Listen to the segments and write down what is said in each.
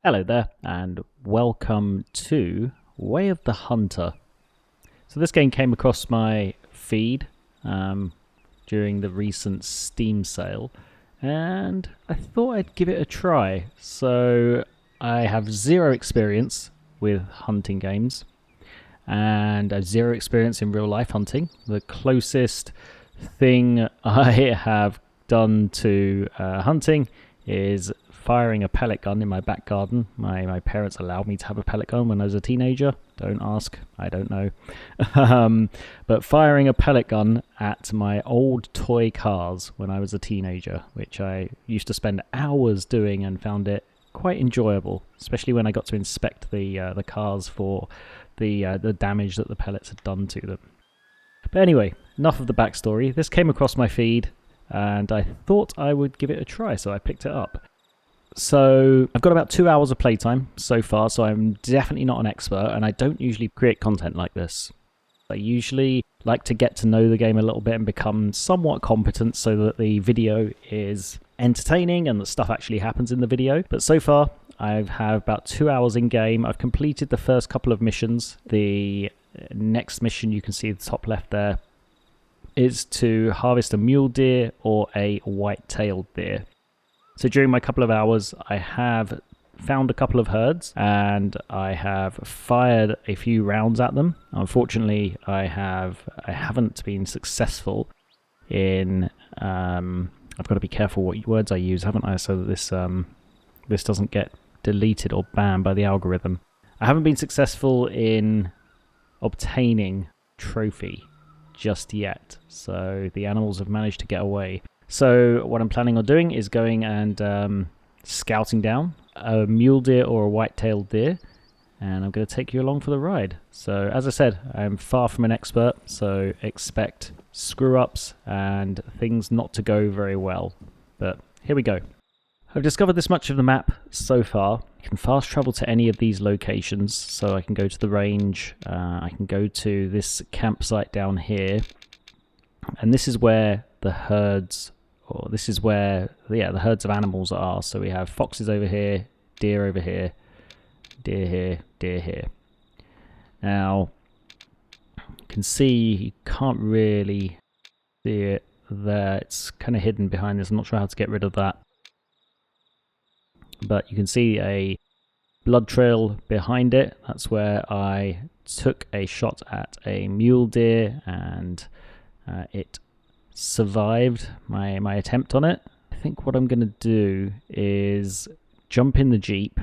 Hello there, and welcome to Way of the Hunter. So this game came across my feed during the recent Steam sale, and I thought I'd give it a try. So I have zero experience with hunting games, and I have zero experience in real life hunting. The closest thing I have done to hunting is firing a pellet gun in my back garden. My parents allowed me to have a pellet gun when I was a teenager. Don't ask, I don't know. But firing a pellet gun at my old toy cars when I was a teenager, which I used to spend hours doing and found it quite enjoyable, especially when I got to inspect the cars for the damage that the pellets had done to them. But anyway, enough of the backstory. This came across my feed, and I thought I would give it a try, so I picked it up. So I've got about 2 hours of playtime so far, so I'm definitely not an expert, and I don't usually create content like this. I usually like to get to know the game a little bit and become somewhat competent so that the video is entertaining and the stuff actually happens in the video. But so far, I've had about 2 hours in game. I've completed the first couple of missions. The next mission you can see at the top left there is to harvest a mule deer or a white-tailed deer. So during my couple of hours, I have found a couple of herds and I have fired a few rounds at them. Unfortunately, I haven't been successful in. I've got to be careful what words I use, haven't I? So that this doesn't get deleted or banned by the algorithm. I haven't been successful in obtaining trophy just yet. So the animals have managed to get away. So what I'm planning on doing is going and scouting down a mule deer or a white-tailed deer, and I'm going to take you along for the ride. So as I said, I'm far from an expert, so expect screw-ups and things not to go very well. But here we go. I've discovered this much of the map so far. I can fast travel to any of these locations, so I can go to the range, I can go to this campsite down here, and this is where the herds... this is where, the herds of animals are. So we have foxes over here, deer over here, deer here, deer here. Now, you can see, you can't really see it there. It's kind of hidden behind this. I'm not sure how to get rid of that. But you can see a blood trail behind it. That's where I took a shot at a mule deer and it survived my attempt on it. I think what I'm going to do is jump in the Jeep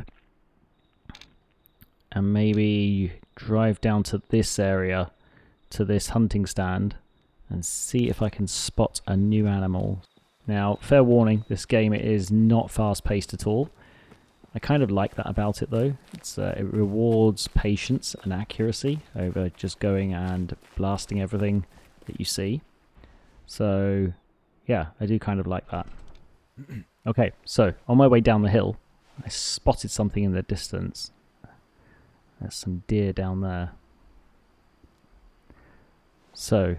and maybe drive down to this area, to this hunting stand, and see if I can spot a new animal. Now, fair warning, this game is not fast-paced at all. I kind of like that about it though. It rewards patience and accuracy over just going and blasting everything that you see. So, yeah, I do kind of like that. Okay, so on my way down the hill, I spotted something in the distance. There's some deer down there. So,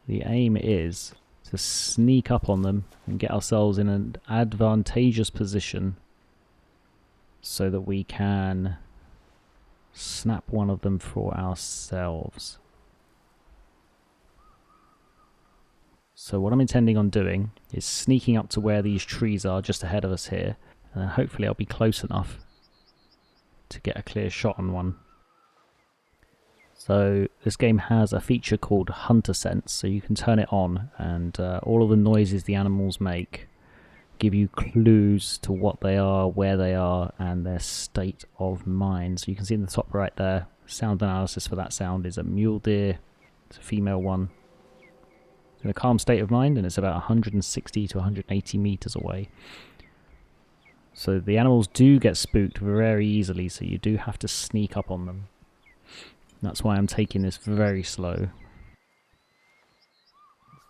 the aim is to sneak up on them and get ourselves in an advantageous position so that we can snap one of them for ourselves. So what I'm intending on doing is sneaking up to where these trees are just ahead of us here, and then hopefully I'll be close enough to get a clear shot on one. So this game has a feature called Hunter Sense, so you can turn it on, and all of the noises the animals make give you clues to what they are, where they are, and their state of mind. So you can see in the top right there, sound analysis for that sound is a mule deer. It's a female one. In a calm state of mind, and it's about 160 to 180 meters away. So the animals do get spooked very easily, so you do have to sneak up on them. That's why I'm taking this very slow.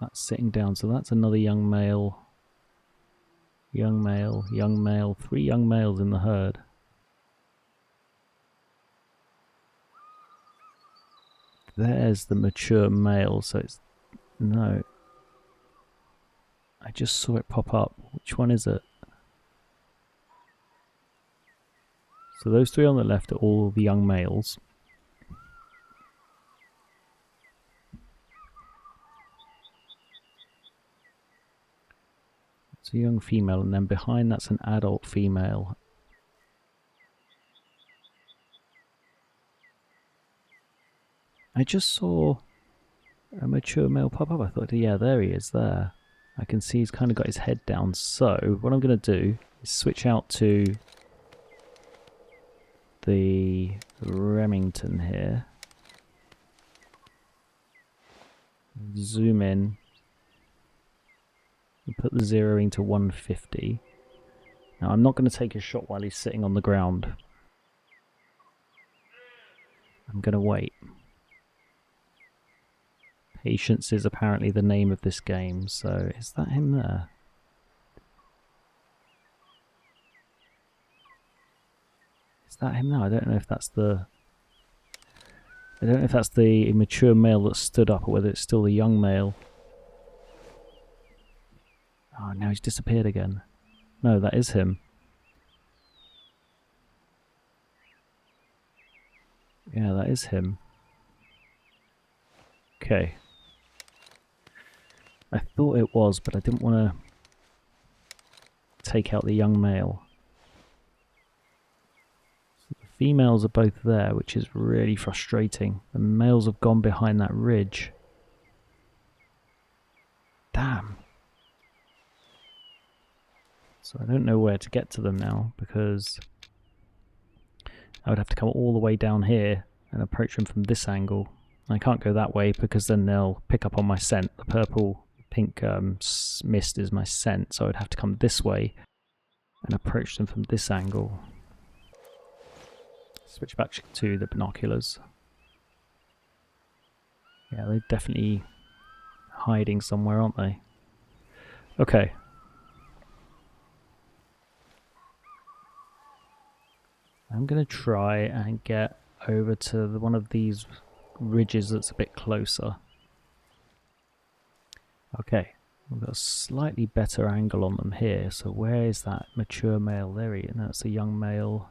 That's sitting down, so that's another young male. Young male, young male, 3 young males in the herd. There's the mature male, so it's... No. I just saw it pop up. Which one is it? So those three on the left are all the young males. It's a young female, and then behind that's an adult female. I just saw a mature male pop up. I thought, yeah, there he is there. I can see he's kind of got his head down. So what I'm going to do is switch out to the Remington here. Zoom in. And put the zeroing to 150. Now I'm not going to take a shot while he's sitting on the ground. I'm going to wait. Patience is apparently the name of this game, so is that him there? Is that him now? I don't know if that's the... I don't know if that's the mature male that stood up or whether it's still the young male. Oh, now he's disappeared again. No, that is him. Yeah, that is him. Okay. I thought it was, but I didn't want to take out the young male. So the females are both there, which is really frustrating. The males have gone behind that ridge. Damn. So I don't know where to get to them now, because I would have to come all the way down here and approach them from this angle. I can't go that way because then they'll pick up on my scent. The purple-pink mist is my scent, so I'd have to come this way and approach them from this angle. Switch back to the binoculars. Yeah, they're definitely hiding somewhere, aren't they? Okay. I'm going to try and get over to one of these ridges that's a bit closer. Okay, we've got a slightly better angle on them here. So where is that mature male? There he is. That's the young male.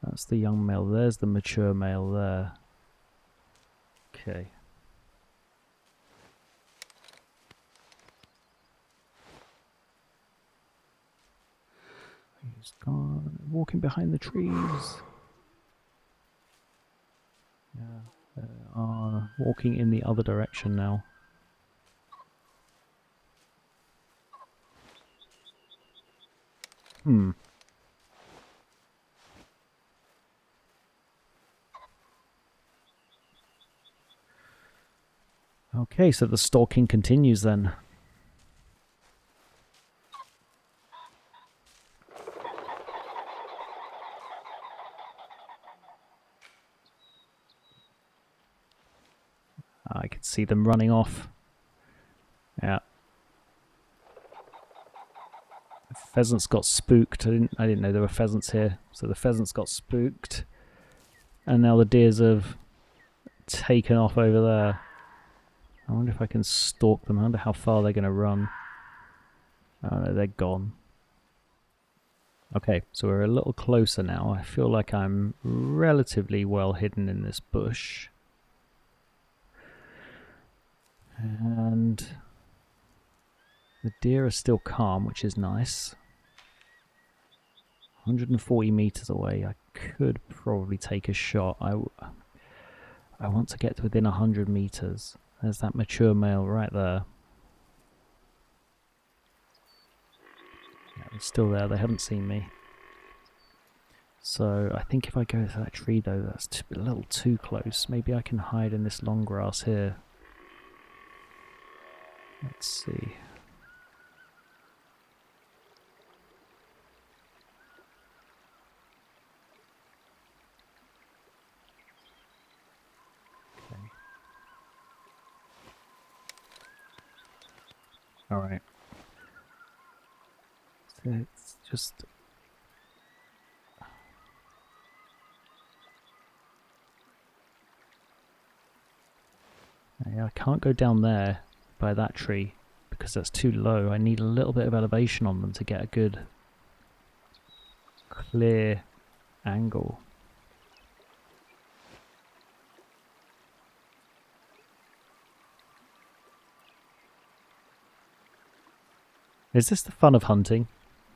That's the young male. There's the mature male there. Okay. He's gone. Walking behind the trees. Yeah, they are walking in the other direction now. Okay, so the stalking continues then. I can see them running off. Yeah. The pheasants got spooked. I didn't know there were pheasants here. So the pheasants got spooked. And now the deers have taken off over there. I wonder if I can stalk them. I wonder how far they're going to run. Oh no, they're gone. Okay, so we're a little closer now. I feel like I'm relatively well hidden in this bush. And the deer are still calm, which is nice. 140 meters away. I could probably take a shot. I want to get to within 100 meters. There's that mature male right there. Yeah, they're still there. They haven't seen me. So I think if I go to that tree though, that's a little too close. Maybe I can hide in this long grass here. Let's see. Okay. All right. So it's just... Yeah, I can't go down there by that tree because that's too low. I need a little bit of elevation on them to get a good clear angle. Is this the fun of hunting?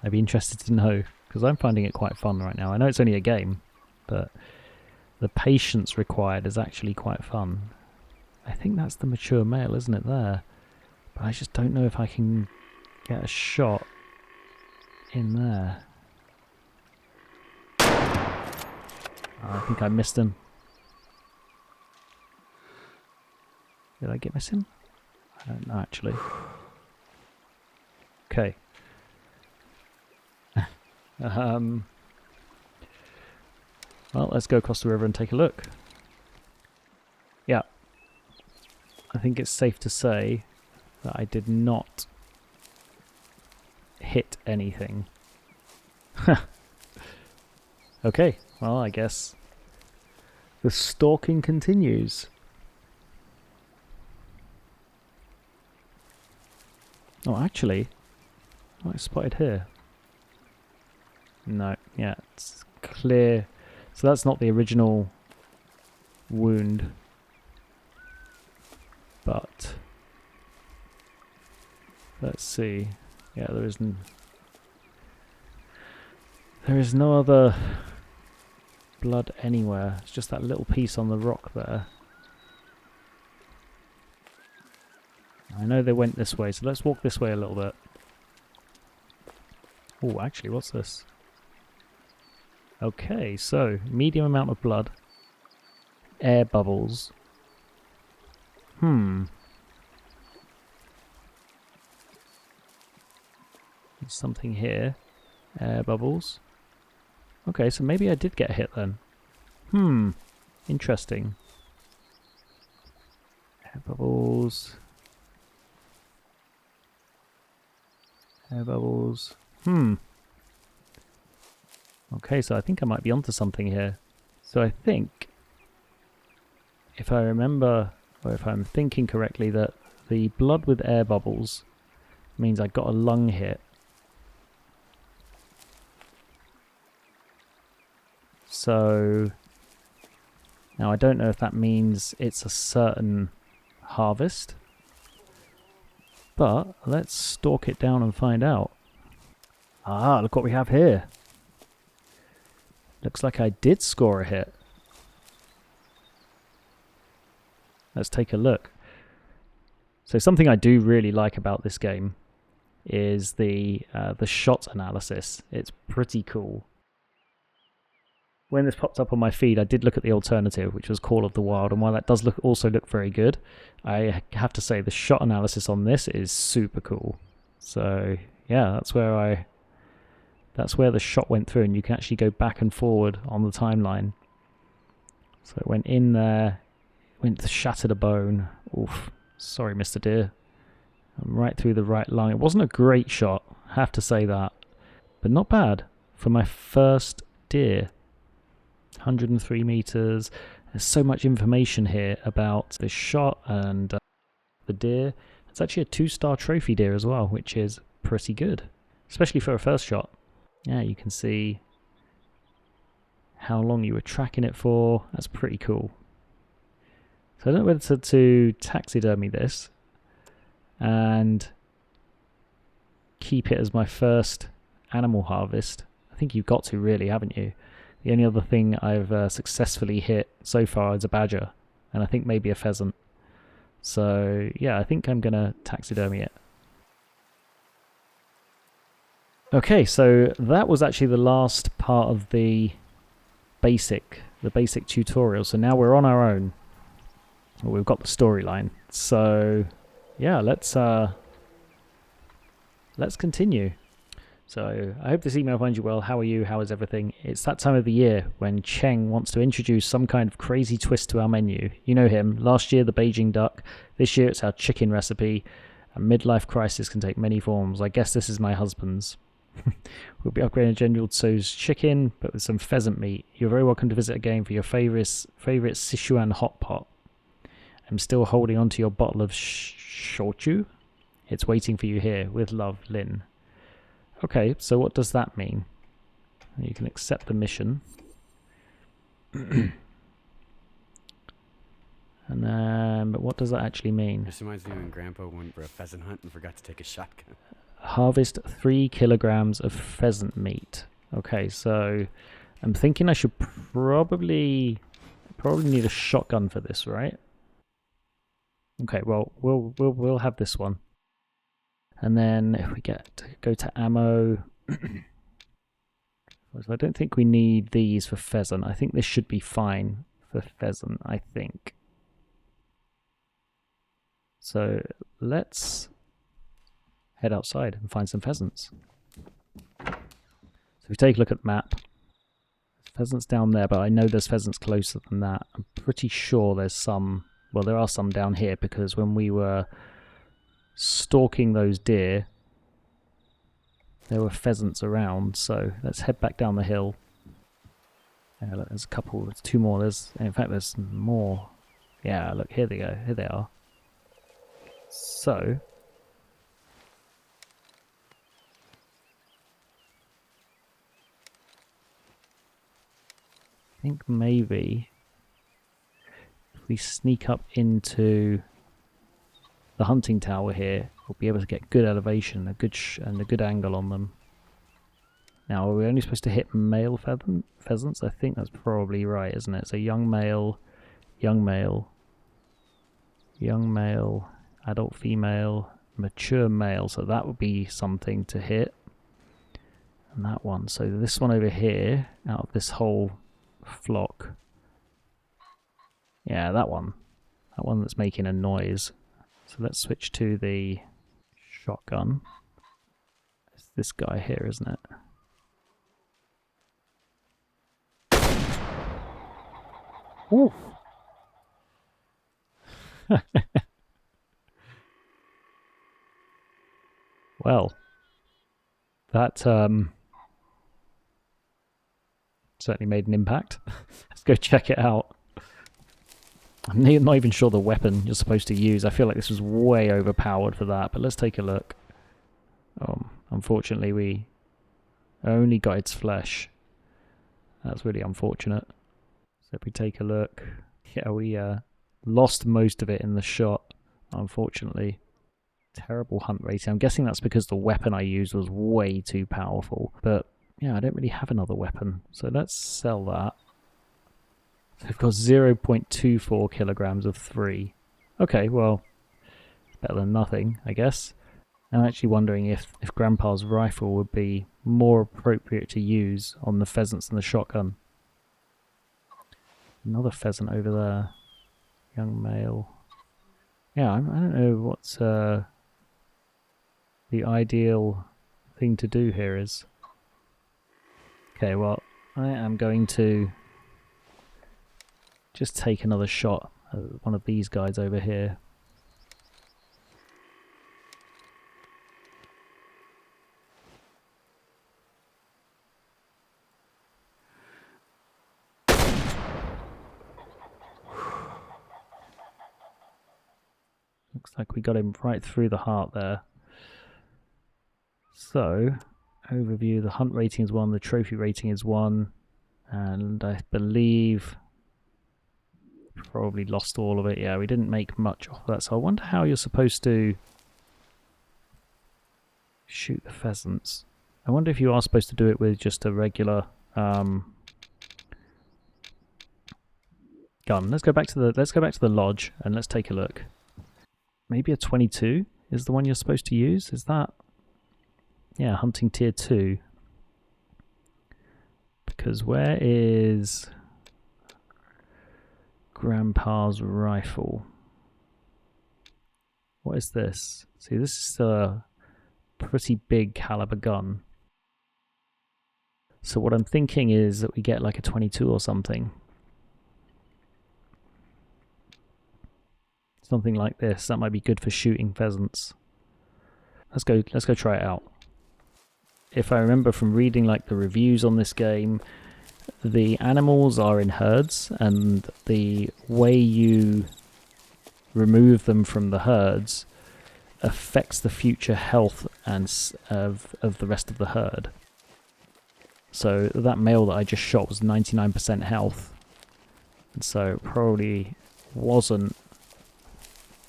I'd be interested to know, because I'm finding it quite fun right now. I know it's only a game, but the patience required is actually quite fun. I think that's the mature male, isn't it, there? But I just don't know if I can get a shot in there. I think I missed him. Did I miss him? I don't know, actually. Okay. Well, let's go across the river and take a look. Yeah. I think it's safe to say that I did not hit anything. Okay, well, I guess the stalking continues. Oh, actually, what I spotted here. No, yeah, it's clear. So that's not the original wound. But let's see. Yeah, there is no other blood anywhere. It's just that little piece on the rock there. I know they went this way, so let's walk this way a little bit. Oh, actually, what's this? Okay, so medium amount of blood. Air bubbles. There's something here. Air bubbles. Okay, so maybe I did get hit then. Interesting. Air bubbles. Air bubbles. Okay, so I think I might be onto something here. So I think, if I remember, or if I'm thinking correctly, that the blood with air bubbles means I got a lung hit. So now I don't know if that means it's a certain harvest, but let's stalk it down and find out. Ah, look what we have here. Looks like I did score a hit. Let's take a look. So something I do really like about this game is the shot analysis. It's pretty cool. When this popped up on my feed, I did look at the alternative, which was Call of the Wild, and while that does also look very good, I have to say the shot analysis on this is super cool. So yeah, that's where the shot went through, and you can actually go back and forward on the timeline. So it went in there, shattered a bone. Oof, sorry, Mr. Deer. Right through the right lung. It wasn't a great shot, I have to say that, but not bad for my first deer. 103 meters. There's so much information here about this shot and the deer. It's actually a 2-star trophy deer as well, which is pretty good, especially for a first shot. Yeah, you can see how long you were tracking it for. That's pretty cool. So I don't know whether to taxidermy this and keep it as my first animal harvest. I think you've got to, really, haven't you? The only other thing I've successfully hit so far is a badger, and I think maybe a pheasant. So yeah, I think I'm going to taxidermy it. Okay, so that was actually the last part of the basic tutorial. So now we're on our own. Well, we've got the storyline. So yeah, let's continue. So I hope this email finds you well. How are you? How is everything? It's that time of the year when Cheng wants to introduce some kind of crazy twist to our menu. You know him. Last year, the Beijing duck. This year, it's our chicken recipe. A midlife crisis can take many forms. I guess this is my husband's. We'll be upgrading General Tso's chicken, but with some pheasant meat. You're very welcome to visit again for your favorite Sichuan hot pot. I'm still holding on to your bottle of shochu. It's waiting for you here. With love, Lin. Okay, so what does that mean? You can accept the mission. And then, but what does that actually mean? This reminds me when Grandpa went for a pheasant hunt and forgot to take a shotgun. Harvest 3 kilograms of pheasant meat. Okay, so I'm thinking I should probably need a shotgun for this, right? Okay, well we'll have this one. And then if we go to ammo, so I don't think we need these for pheasant. I think this should be fine for pheasant, I think. So let's head outside and find some pheasants. So if we take a look at the map, there's pheasants down there, but I know there's pheasants closer than that. I'm pretty sure there's some, well there are some down here because when we were stalking those deer, there were pheasants around, so let's head back down the hill. Yeah, look, there's a couple, there's 2 more, in fact there's more. Yeah, look, here they go, here they are. So, I think maybe if we sneak up into the hunting tower here, we'll be able to get good elevation, a good angle on them. Now, are we only supposed to hit male pheasants? I think that's probably right, isn't it? So young male, young male, young male, adult female, mature male. So that would be something to hit. And that one. So this one over here, out of this whole flock. Yeah, that one. That one that's making a noise. So let's switch to the shotgun. It's this guy here, isn't it? Ooh. Well, that certainly made an impact. Let's go check it out. I'm not even sure the weapon you're supposed to use. I feel like this was way overpowered for that, but let's take a look. Unfortunately, we only got its flesh. That's really unfortunate. So if we take a look, yeah, we lost most of it in the shot, unfortunately. Terrible hunt rating. I'm guessing that's because the weapon I used was way too powerful. But yeah, I don't really have another weapon, so let's sell that. So we've got 0.24 kilograms of 3. Okay, well, better than nothing, I guess. I'm actually wondering if Grandpa's rifle would be more appropriate to use on the pheasants than the shotgun. Another pheasant over there. Young male. Yeah, I don't know what's the ideal thing to do here is. Okay, well, I am going to just take another shot at one of these guys over here. Looks like we got him right through the heart there. So, overview, the hunt rating is 1, the trophy rating is 1, and I believe probably lost all of it. Yeah, we didn't make much off that, so I wonder how you're supposed to shoot the pheasants. I wonder if you are supposed to do it with just a regular gun. Let's go back to the lodge and let's take a look. Maybe a 22 is the one you're supposed to use. Is that? Yeah, hunting tier 2. Because where is Grandpa's rifle? What is this? See, this is a pretty big caliber gun. So what I'm thinking is that we get like a 22 or something. Something like this. That might be good for shooting pheasants. Let's go try it out. If I remember from reading like the reviews on this game, the animals are in herds, and the way you remove them from the herds affects the future health and of the rest of the herd. So that male that I just shot was 99% health, And so it probably wasn't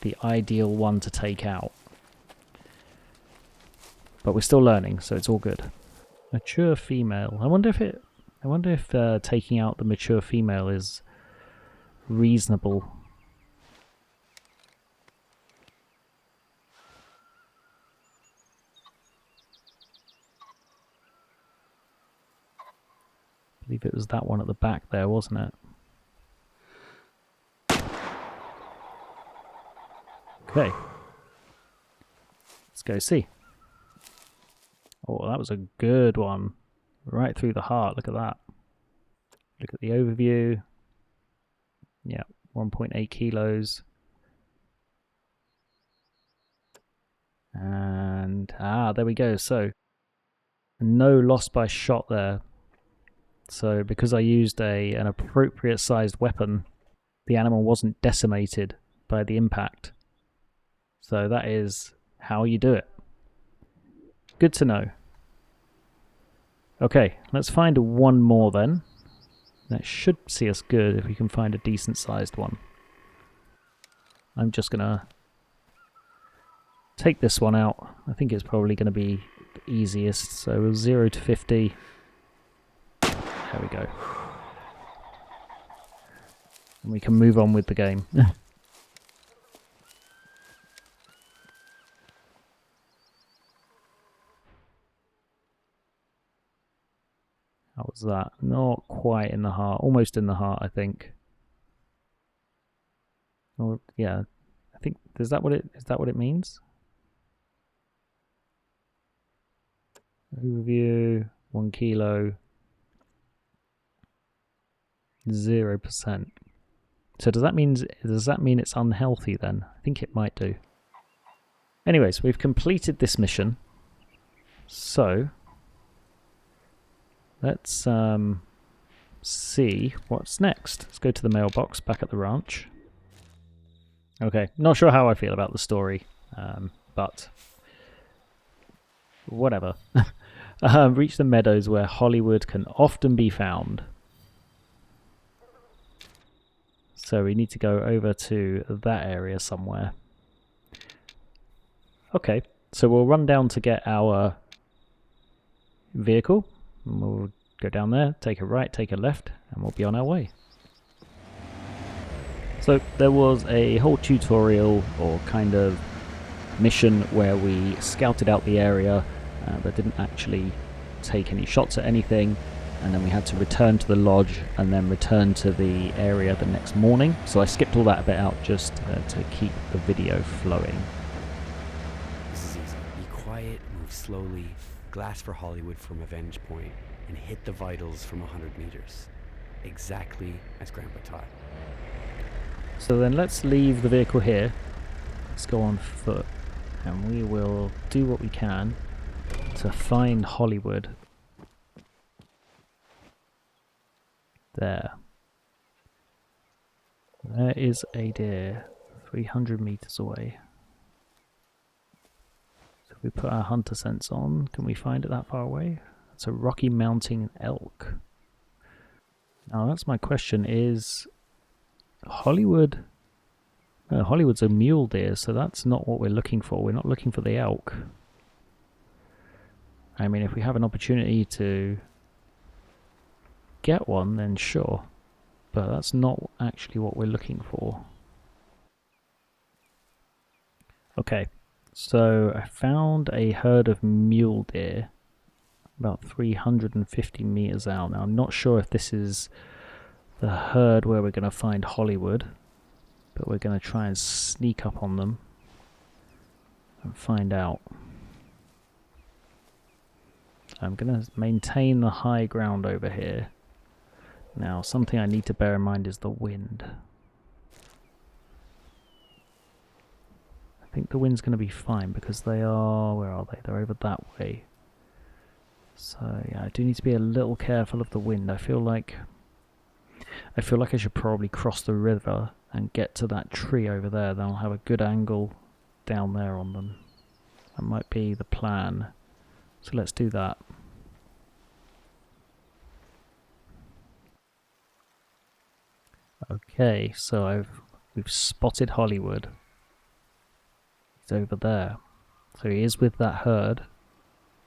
the ideal one to take out. But we're still learning, so it's all good. Mature female. I wonder if taking out the mature female is reasonable. I believe it was that one at the back there, wasn't it? Okay. Let's go see. Oh, that was a good one. Right through the heart. Look at that. Look at the overview. Yeah, 1.8 kilos. And, there we go. So, no loss by shot there. So, because I used an appropriate sized weapon, the animal wasn't decimated by the impact. So, that is how you do it. Good to know. Okay, let's find one more then. That should see us good if we can find a decent sized one. I'm just gonna take this one out. I think it's probably going to be the easiest. So 0 to 50. There we go. And we can move on with the game. How was that? Not quite in the heart. Almost in the heart, I think. Or yeah, I think is that what it means? Overview, 1 kilo, 0%. So does that mean it's unhealthy then? I think it might do. Anyways, we've completed this mission. So let's see what's next. Let's go to the mailbox back at the ranch. Okay, not sure how I feel about the story, but whatever. Reach the meadows where Hollywood can often be found. So we need to go over to that area somewhere. Okay, so we'll run down to get our vehicle. And we'll go down there, take a right, take a left, and we'll be on our way. So there was a whole tutorial or kind of mission where we scouted out the area but didn't actually take any shots at anything, and then we had to return to the lodge and then return to the area the next morning. So I skipped all that bit out just to keep the video flowing. This is easy. Be quiet, move slowly, glass for Hollywood from Avenge Point, and hit the vitals from 100 meters. Exactly as Grandpa taught. So then let's leave the vehicle here. Let's go on foot and we will do what we can to find Hollywood. There is a deer 300 meters away. So if we put our hunter sense on, can we find it that far away? It's a Rocky Mountain elk. Now that's my question, is Hollywood... No, Hollywood's a mule deer, so that's not what we're looking for. We're not looking for the elk. I mean, if we have an opportunity to get one, then sure. But that's not actually what we're looking for. Okay, so I found a herd of mule deer about 350 meters out. Now, I'm not sure if this is the herd where we're going to find Hollywood, but we're going to try and sneak up on them and find out. I'm going to maintain the high ground over here. Now, something I need to bear in mind is the wind. I think the wind's going to be fine because they are... Where are they? They're over that way. So, yeah, I do need to be a little careful of the wind. I feel like I should probably cross the river and get to that tree over there. Then I'll have a good angle down there on them. That might be the plan. So let's do that. Okay, so we've spotted Hollywood. He's over there. So he is with that herd.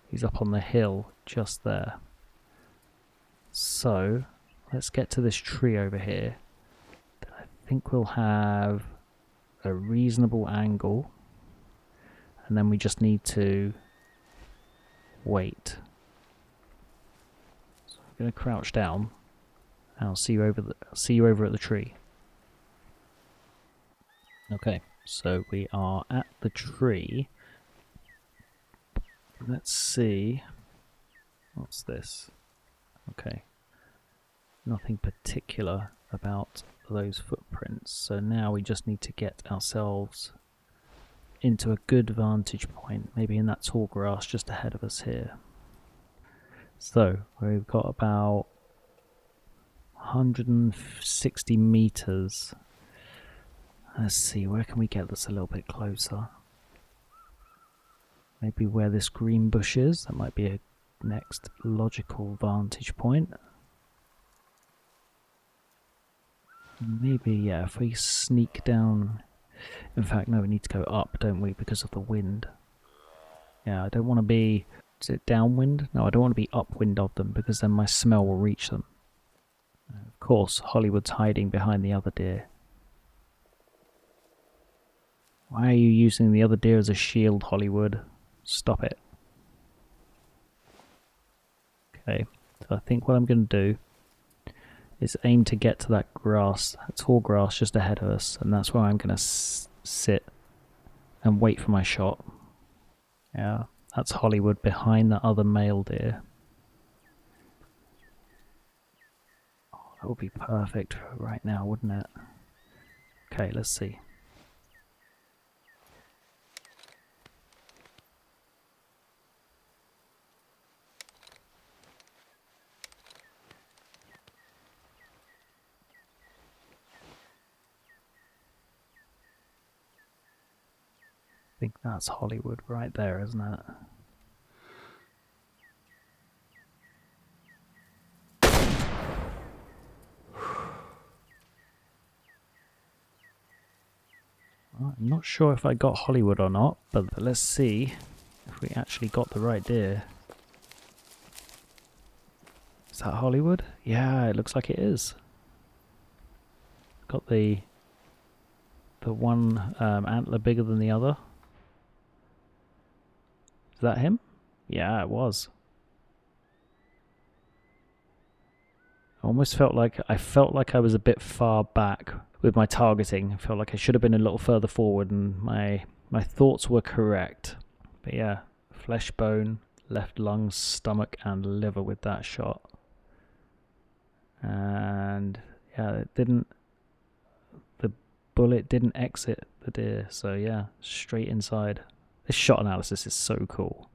He's up on the hill just there. So let's get to this tree over here. I think we'll have a reasonable angle. And then we just need to wait. So I'm going to crouch down. And I'll see you over at the tree. Okay, so we are at the tree. Let's see. What's this? Okay. Nothing particular about those footprints. So now we just need to get ourselves into a good vantage point. Maybe in that tall grass just ahead of us here. So we've got about 160 meters. Let's see, where can we get this a little bit closer? Maybe where this green bush is. That might be a next logical vantage point. Maybe, yeah, if we sneak down... In fact, no, we need to go up, don't we, because of the wind. Yeah, I don't want to be... Is it downwind? No, I don't want to be upwind of them, because then my smell will reach them. Of course, Hollywood's hiding behind the other deer. Why are you using the other deer as a shield, Hollywood? Stop it. Okay, so I think what I'm going to do is aim to get to that grass, that tall grass just ahead of us, and that's where I'm going to sit and wait for my shot. Yeah, that's Hollywood behind the other male deer. Oh, that would be perfect right now, wouldn't it? Okay, let's see. I think that's Hollywood right there, isn't it? Well, I'm not sure if I got Hollywood or not, but let's see if we actually got the right deer. Is that Hollywood? Yeah, it looks like it is. Got the one antler bigger than the other. Is that him? Yeah, it was. I almost felt like I was a bit far back with my targeting. I felt like I should have been a little further forward, and my thoughts were correct. But yeah, flesh bone, left lung, stomach, and liver with that shot. And yeah, the bullet didn't exit the deer, so yeah, straight inside. This shot analysis is so cool.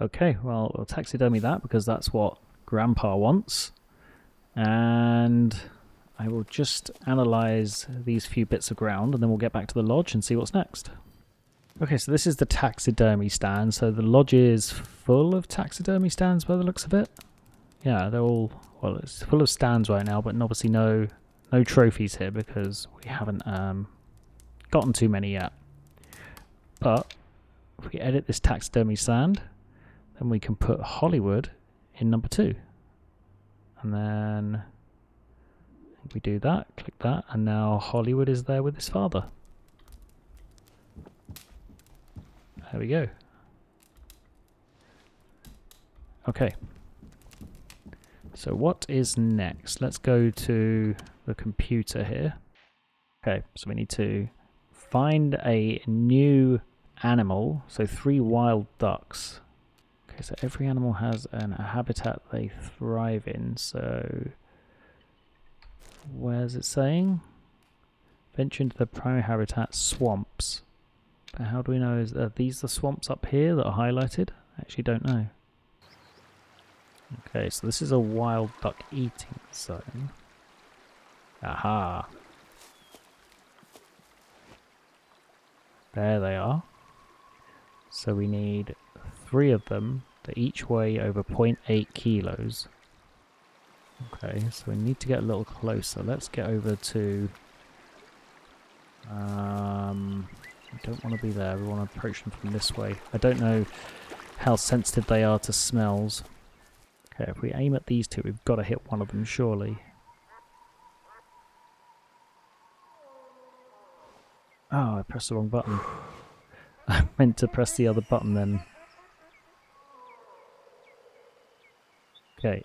Okay, well, we'll taxidermy that because that's what Grandpa wants. And I will just analyze these few bits of ground and then we'll get back to the lodge and see what's next. Okay, so this is the taxidermy stand. So the lodge is full of taxidermy stands by the looks of it. Yeah, they're all, well, it's full of stands right now, but obviously no trophies here because we haven't gotten too many yet. But if we edit this taxidermy stand, then we can put Hollywood in number 2. And then we do that, click that, and now Hollywood is there with his father. There we go. Okay. So what is next? Let's go to the computer here. Okay, so we need to find a new animal. So 3 wild ducks. Okay, so every animal has a habitat they thrive in. So where's it saying? Venture into the primary habitat, swamps. But how do we know? Are these the swamps up here that are highlighted? I actually don't know. Okay, so this is a wild duck eating zone. Aha. There they are. So we need 3 of them that each weigh over 0.8 kilos. Okay, so we need to get a little closer. Let's get over to... we don't want to be there. We want to approach them from this way. I don't know how sensitive they are to smells. Okay, if we aim at these two, we've got to hit one of them, surely. Oh, I pressed the wrong button. I meant to press the other button then. Okay.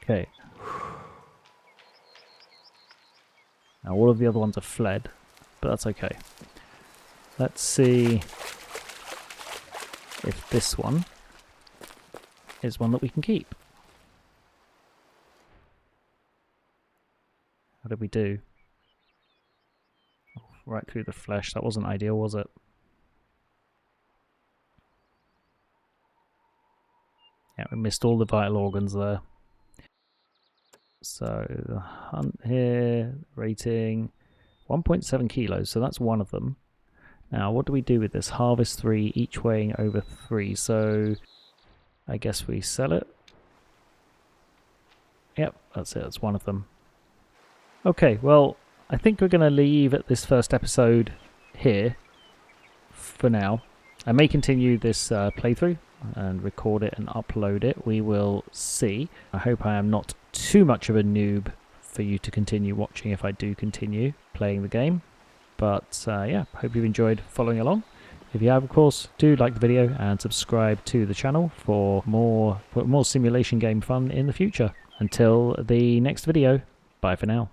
Okay. Now all of the other ones are fled, but that's okay. Let's see if this one is one that we can keep. How did we do? Oh, right through the flesh. That wasn't ideal, was it? Yeah, we missed all the vital organs there. So the hunt here, rating 1.7 kilos, so that's one of them. Now what do we do with this? Harvest 3, each weighing over 3, so I guess we sell it. Yep, that's it, that's one of them. Okay, well, I think we're going to leave this first episode here for now. I may continue this playthrough and record it and upload it. We will see. I hope I am not too much of a noob for you to continue watching if I do continue playing the game. But yeah, hope you've enjoyed following along. If you have, of course, do like the video and subscribe to the channel for more simulation game fun in the future. Until the next video, bye for now.